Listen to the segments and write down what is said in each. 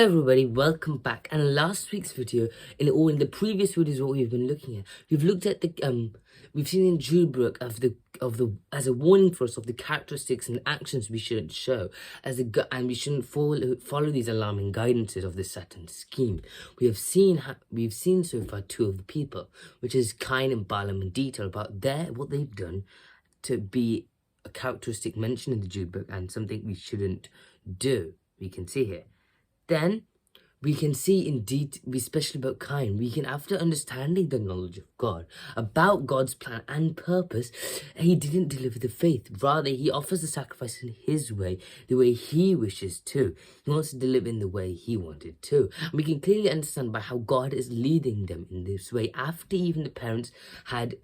Hello everybody, welcome back. And in last week's video, in the previous videos, what we've been looking at, we've looked at we've seen in Jude book as a warning for us of the characteristics and actions we shouldn't show, and we shouldn't follow these alarming guidances of the Satan scheme. We've seen so far two of the people, which is Cain and Balaam, in detail about what they've done to be a characteristic mentioned in the Jude book and something we shouldn't do. We can see here. Then we can see indeed, especially about Cain, after understanding the knowledge of God, about God's plan and purpose, he didn't deliver the faith. Rather, he offers the sacrifice in his way, the way he wishes to. He wants to deliver in the way he wanted to. And we can clearly understand by how God is leading them in this way after even the parents had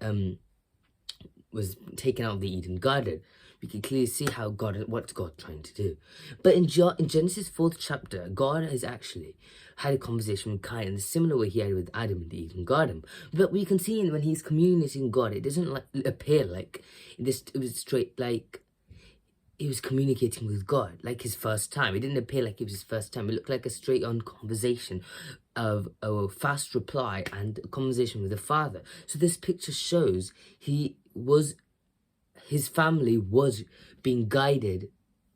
was taken out of the Eden garden. We can clearly see what's God trying to do. But in Genesis 4th chapter, God has actually had a conversation with Cain in a similar way he had with Adam in the Eden garden. But we can see when he's communicating with God, it doesn't appear like it was straight, like he was communicating with God, like his first time. It didn't appear like it was his first time. It looked like a straight-on conversation of a fast reply and a conversation with the Father. So this picture shows his family was being guided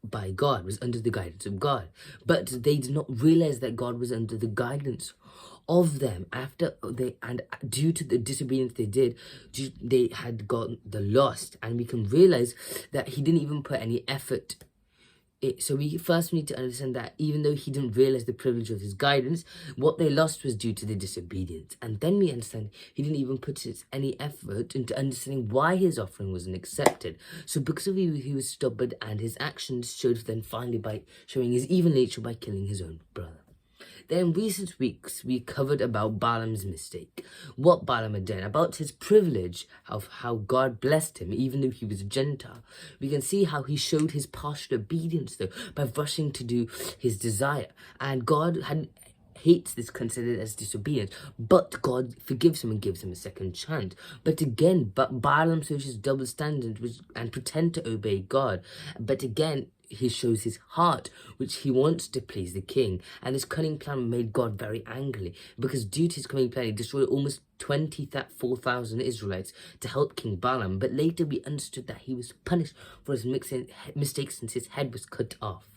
by God, was under the guidance of God. But they did not realize that God was under the guidance of them due to the disobedience they did, they had gotten the lost. And we can realize that he didn't even put any effort. So we first need to understand that even though he didn't realize the privilege of his guidance, what they lost was due to the disobedience. And then we understand he didn't even put any effort into understanding why his offering wasn't accepted. So because of he was stubborn, and his actions showed then finally by showing his evil nature by killing his own brother. Then in recent weeks, we covered about Balaam's mistake, what Balaam had done, about his privilege of how God blessed him, even though he was a Gentile. We can see how he showed his partial obedience, though, by rushing to do his desire. And God hates this, considered as disobedience, but God forgives him and gives him a second chance. But Balaam shows his double standard and pretend to obey God. But again, he shows his heart, which he wants to please the king. And this cunning plan made God very angry, because due to his cunning plan, he destroyed almost 24,000 Israelites to help King Balaam. But later we understood that he was punished for his mistakes since his head was cut off.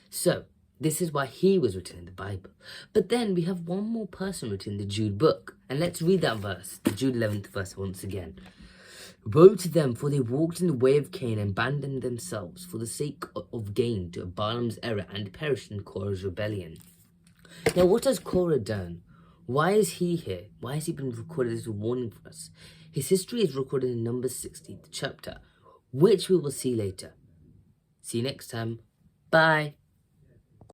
So this is why he was written in the Bible. But then we have one more person written in the Jude book. And let's read that verse, the Jude 11th verse once again. Woe to them, for they walked in the way of Cain and abandoned themselves for the sake of gain to Balaam's error and perished in Korah's rebellion. Now, what has Korah done? Why is he here? Why has he been recorded as a warning for us? His history is recorded in Numbers 16th chapter, which we will see later. See you next time. Bye.